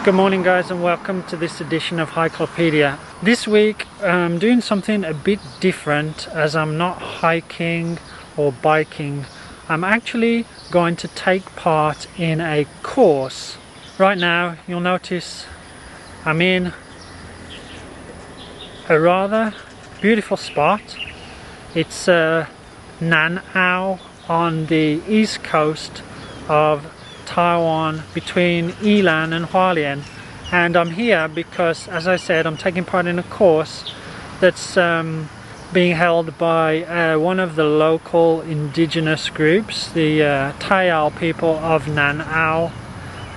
Good morning guys, and welcome to this edition of Hikelopedia. This week I'm doing something a bit different, as I'm not hiking or biking. I'm actually going to take part in a course. Right now you'll notice I'm in a rather beautiful spot. It's Nanao on the east coast of Taiwan, between Yilan and Hualien, and I'm here because, as I said, I'm taking part in a course that's being held by one of the local indigenous groups, the Taiwan people of Nanao,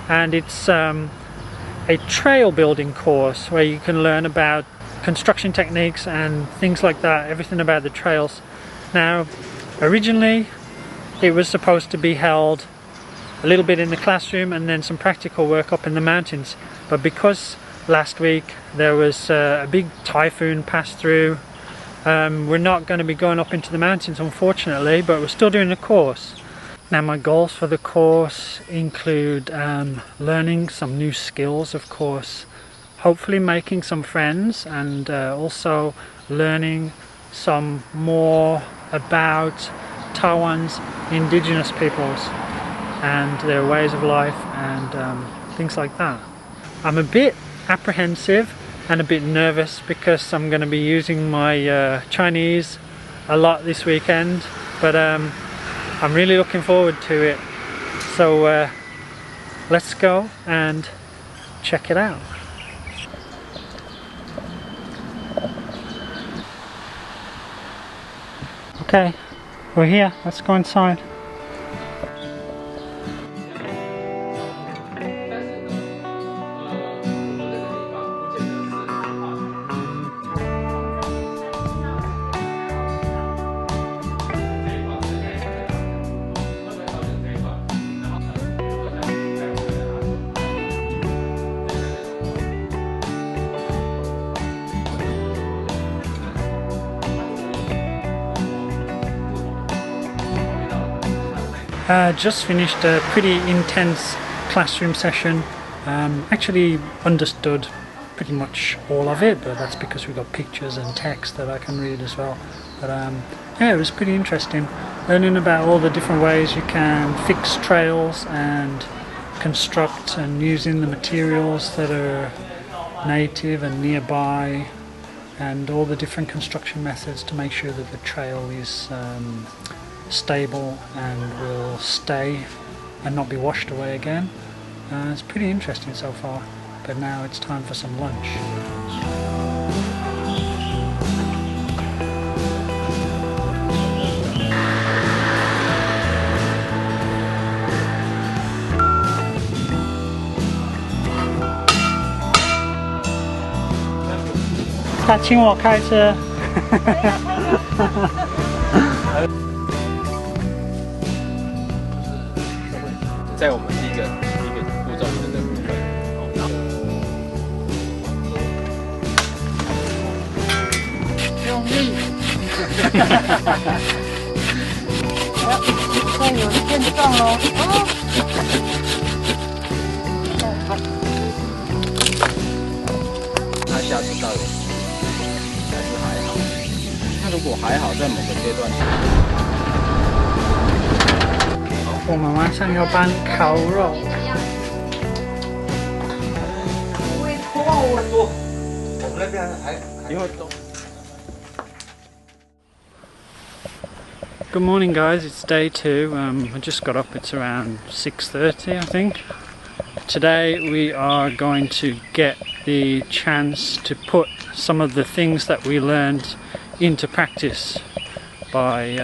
and it's a trail building course where you can learn about construction techniques and things like that, everything about the trails. Now, originally it was supposed to be held a little bit in the classroom and then some practical work up in the mountains, but because last week there was a big typhoon passed through, we're not going to be going up into the mountains, unfortunately, but we're still doing the course. Now, my goals for the course include learning some new skills, of course, hopefully making some friends, and also learning some more about Taiwan's indigenous peoples and their ways of life and things like that. I'm a bit apprehensive and a bit nervous because I'm going to be using my Chinese a lot this weekend, but I'm really looking forward to it. So let's go and check it out. Okay, we're here. Let's go inside. Just finished a pretty intense classroom session. Actually understood pretty much all of it, but that's because we've got pictures and text that I can read as well. But yeah, it was pretty interesting, learning about all the different ways you can fix trails and construct, and using the materials that are native and nearby, and all the different construction methods to make sure that the trail is stable and will stay and not be washed away again. It's pretty interesting so far, but now it's time for some lunch.他请我开车。在我们第一个步骤的这个部分，然后用力，现在有一点重哦。那下次到底还是还好。那如果还好，在某个阶段。我们晚上要搬烤肉。我们那边还因为都。Good morning guys, it's day 2. I just got up, it's around 6:30 I think. Today we are going to get the chance to put some of the things that we learned into practice by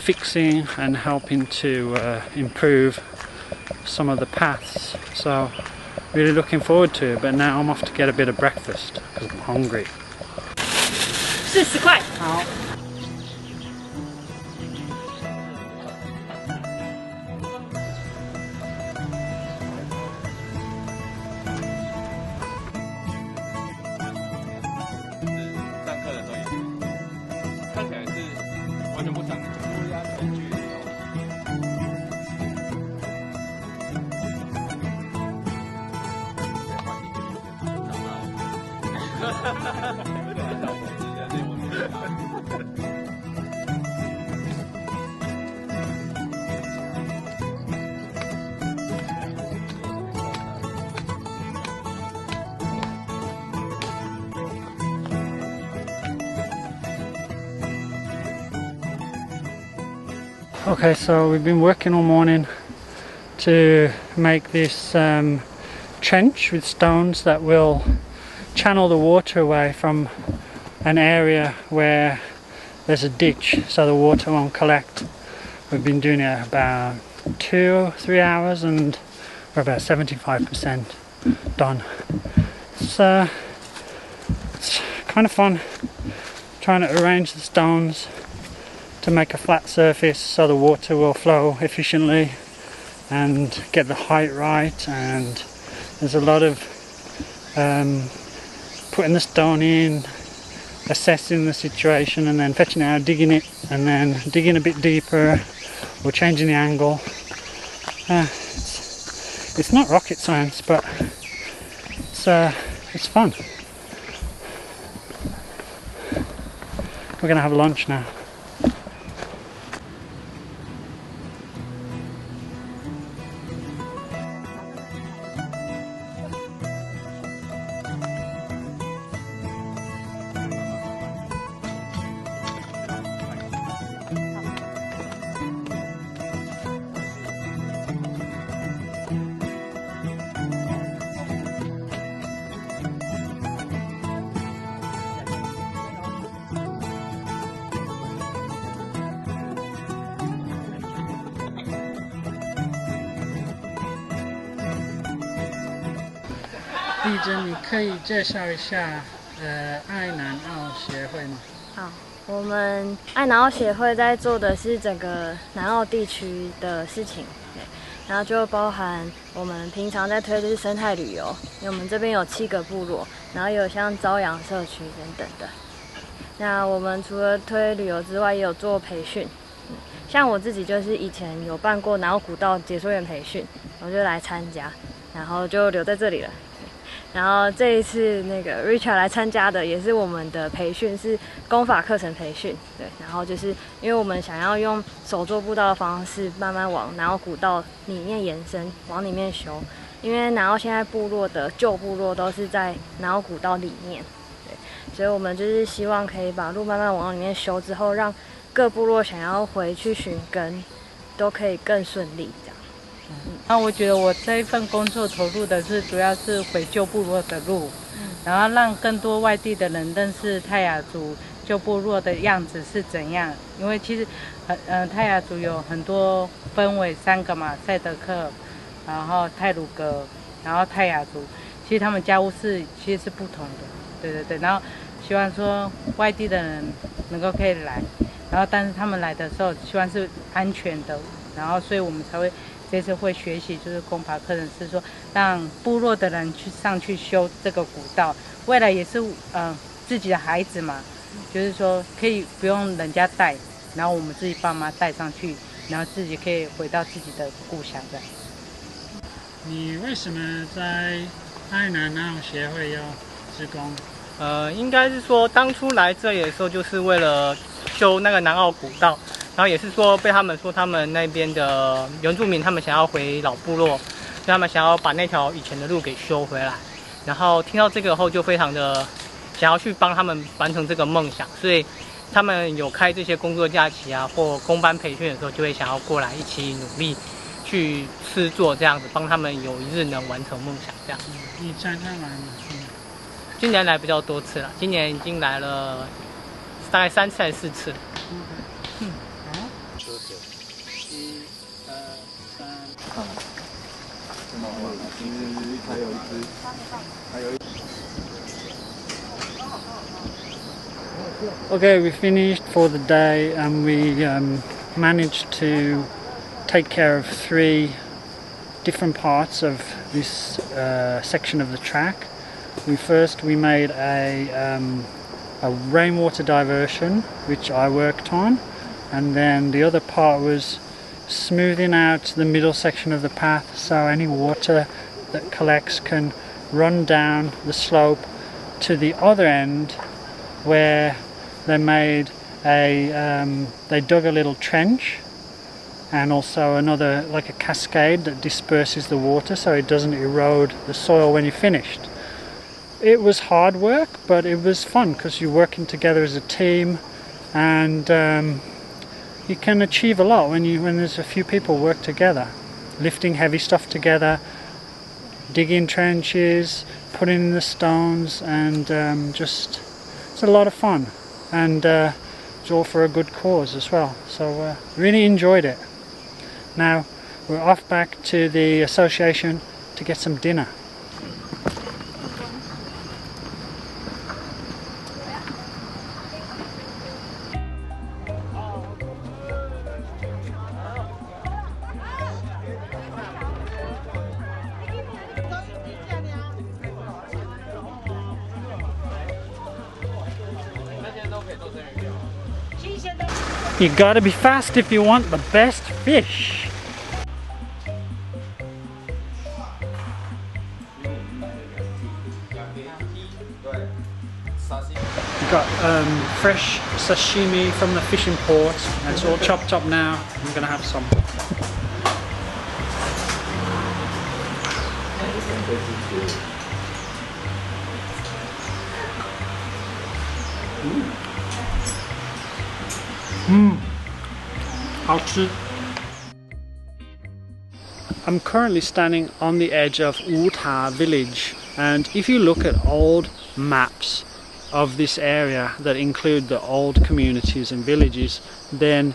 fixing and helping to improve some of the paths. So really looking forward to it, but now I'm off to get a bit of breakfast because I'm hungry. 40块。好。上课的时候也看起来是完全不上课。Okay, so we've been working all morning to make this trench with stones that will channel the water away from an area where there's a ditch so the water won't collect. We've been doing it about 2 or 3 hours and we're about 75% done. It's kind of fun trying to arrange the stones to make a flat surface so the water will flow efficiently and get the height right, and there's a lot of putting the stone in, assessing the situation and then fetching it out, digging it and then digging a bit deeper or changing the angle. It's not rocket science, but it's fun. We're gonna have lunch now.丽珍，你可以介绍一下爱南澳协会吗？好，我们爱南澳协会在做的是整个南澳地区的事情，然后就包含我们平常在推的是生态旅游，因为我们这边有7个部落，然后也有像朝阳社区等等的。那我们除了推旅游之外，也有做培训。像我自己就是以前有办过南澳古道解说员培训，我就来参加，然后就留在这里了。然后这一次那个 Richard 来参加的也是我们的培训，是工法课程培训。对，然后就是因为我们想要用手作步道的方式，慢慢往南澳古道里面延伸，往里面修。因为南澳现在部落的旧部落都是在南澳古道里面，对，所以我们就是希望可以把路慢慢往里面修之后，让各部落想要回去寻根，都可以更顺利这样。那我觉得我这一份工作投入的是主要是回旧部落的路，然后让更多外地的人认识泰雅族旧部落的样子是怎样。因为其实泰雅族有很多分为3个嘛，赛德克，然后太鲁阁，然后泰雅族，其实他们家务事其实是不同的，对。然后希望说外地的人能够可以来，然后但是他们来的时候希望是安全的，然后所以我们才会。这次会学习就是工法课程，是说让部落的人上去修这个古道，未来也是自己的孩子嘛，就是说可以不用人家带，然后我们自己爸妈带上去，然后自己可以回到自己的故乡的。你为什么在爱南澳协会要志工？应该是说当初来这里的时候，就是为了修那个南澳古道。然后也是说被他们说他们那边的原住民他们想要回老部落，所以他们想要把那条以前的路给修回来。然后听到这个后就非常的想要去帮他们完成这个梦想，所以他们有开这些工作假期啊或公班培训的时候，就会想要过来一起努力去制作这样子，帮他们有一日能完成梦想这样。你常常来吗？今年来比较多次了，今年已经来了大概3次还是4次。Okay, we finished for the day and we managed to take care of 3 different parts of this section of the track. We made a rainwater diversion, which I worked on, and then the other part was smoothing out the middle section of the path so any water that collects can run down the slope to the other end where they made they dug a little trench and also another, like a cascade that disperses the water so it doesn't erode the soil when you're finished. It was hard work, but it was fun because you're working together as a team, and you can achieve a lot when there's a few people work together, lifting heavy stuff together, digging trenches, putting in the stones, and just it's a lot of fun, and it's all for a good cause as well. So really enjoyed it. Now we're off back to the association to get some dinner. You gotta be fast if you want the best fish. We've got fresh sashimi from the fishing port, and it's all chopped up now. I'm gonna have some. I'm currently standing on the edge of Wuta village, and if you look at old maps of this area that include the old communities and villages, then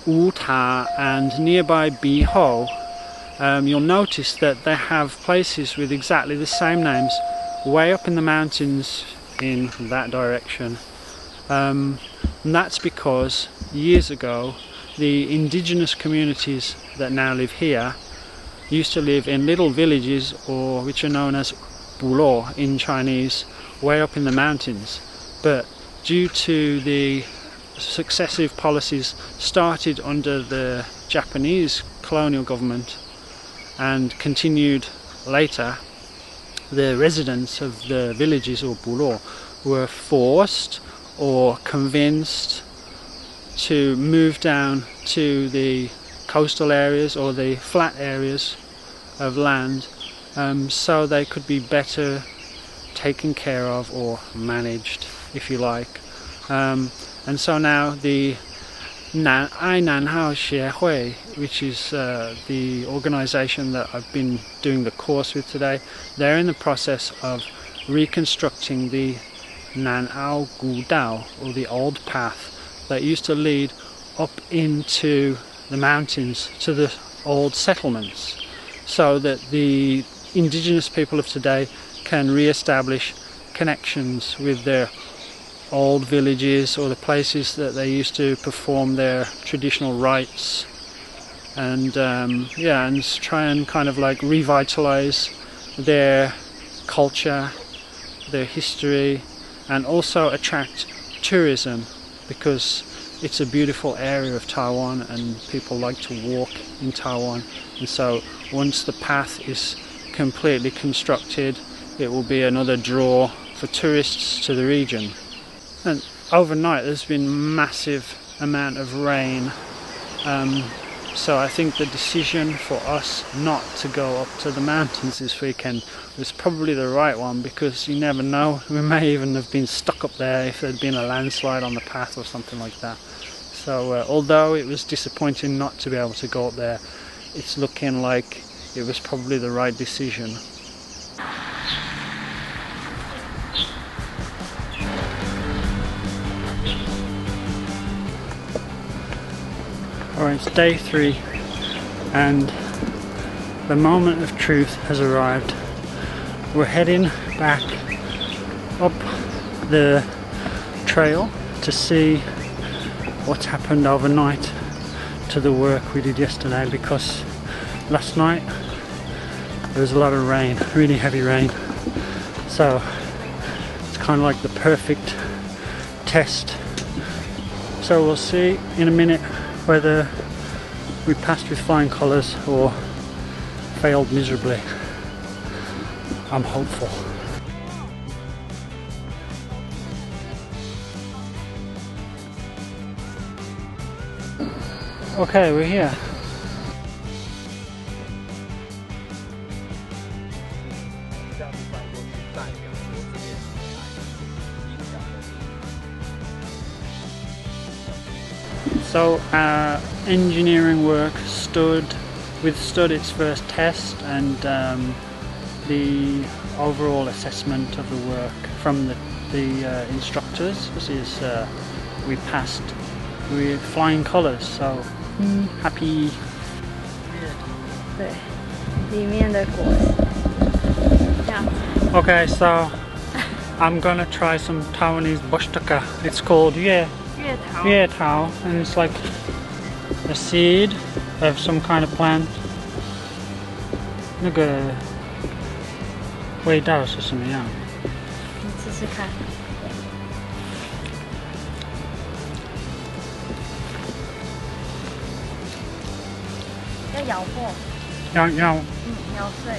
Wuta and nearby Biho, you'll notice that they have places with exactly the same names way up in the mountains in that direction. And that's because years ago the indigenous communities that now live here used to live in little villages, or which are known as bulo in Chinese, way up in the mountains. But due to the successive policies started under the Japanese colonial government and continued later, the residents of the villages or bulo were forced or convinced to move down to the coastal areas or the flat areas of land, so they could be better taken care of or managed, if you like. And so now the Nanao Xiehui, which is the organization that I've been doing the course with today, they're in the process of reconstructing the Nanao Gudao, or the old path that used to lead up into the mountains to the old settlements, so that the indigenous people of today can re-establish connections with their old villages or the places that they used to perform their traditional rites, and yeah, and try and kind of like revitalize their culture, their history, and also attract tourism, because it's a beautiful area of Taiwan and people like to walk in Taiwan. And so once the path is completely constructed, it will be another draw for tourists to the region. And overnight there's been massive amount of rain, so I think the decision for us not to go up to the mountains this weekend was probably the right one, because you never know, we may even have been stuck up there if there'd been a landslide on the path or something like that. So although it was disappointing not to be able to go up there, it's looking like it was probably the right decision. Alright, it's day 3 and the moment of truth has arrived. We're heading back up the trail to see what's happened overnight to the work we did yesterday, because last night there was a lot of rain, really heavy rain, so it's kind of like the perfect test. So we'll see in a minute whether we passed with flying colours or failed miserably. I'm hopeful. Okay, we're here. So our engineering work withstood its first test, and the overall assessment of the work from the instructors is we passed with flying colours. So happy. 对，里面的果这样子。 Okay, so I'm gonna try some Taiwanese boshtaka. It's called yue tao, and it's like a seed of some kind of plant. 那个味道是什么样？你试试看。要咬破。要咬碎。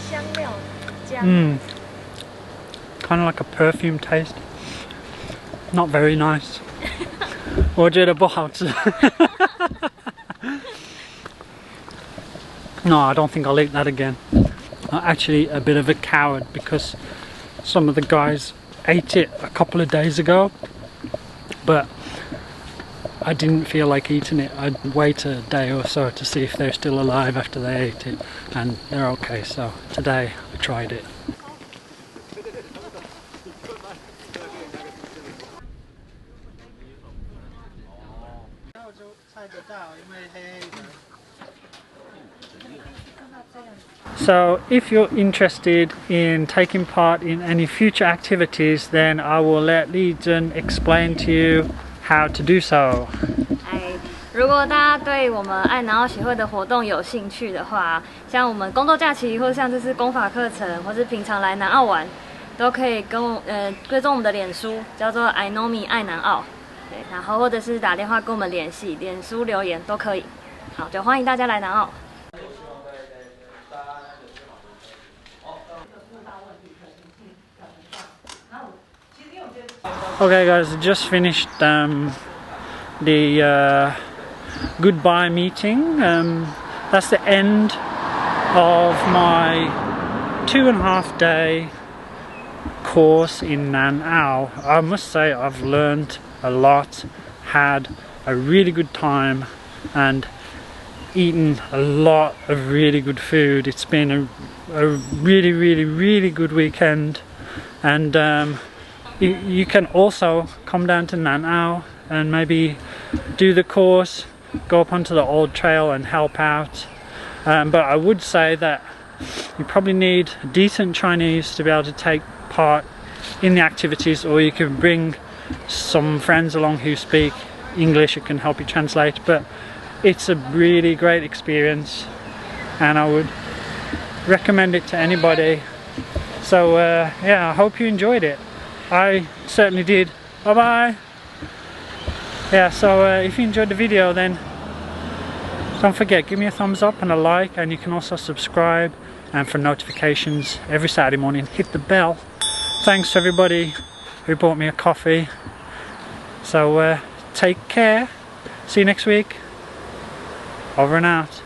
香料酱。Kind of like a perfume taste. Not very nice. 我觉得不好吃。No, I don't think I'll eat that again. I'm actually a bit of a coward because some of the guys ate it a couple of days ago, but I didn't feel like eating it. I'd wait a day or so to see if they're still alive after they ate it, and they're okay, so today I tried it. So if you're interested in taking part in any future activities, then I will let Li Zhen explain to you how to do so. 如果大家对我们爱南澳协会的活动有兴趣的话，像我们工作假期，或者像这次工法课程，或是平常来南澳玩，都可以追踪我们的脸书，叫做 I know me 爱南澳，对，然后或者是打电话跟我们联系，脸书留言都可以。好，就欢迎大家来南澳。 Okay guys, I just finished the goodbye meeting. That's the end of my 2.5 day course in Nanao. I must say I've learned a lot, had a really good time, and eaten a lot of really good food. It's been a really good weekend, and you can also come down to Nanao and maybe do the course, go up onto the old trail and help out. But I would say that you probably need decent Chinese to be able to take part in the activities, or you can bring some friends along who speak English who can help you translate. But it's a really great experience and I would recommend it to anybody. So yeah, I hope you enjoyed it. I certainly did. Bye bye. Yeah, so if you enjoyed the video, then don't forget, give me a thumbs up and a like, and you can also subscribe, and for notifications every Saturday morning hit the bell. Thanks to everybody who bought me a coffee. So take care. See you next week. Over and out.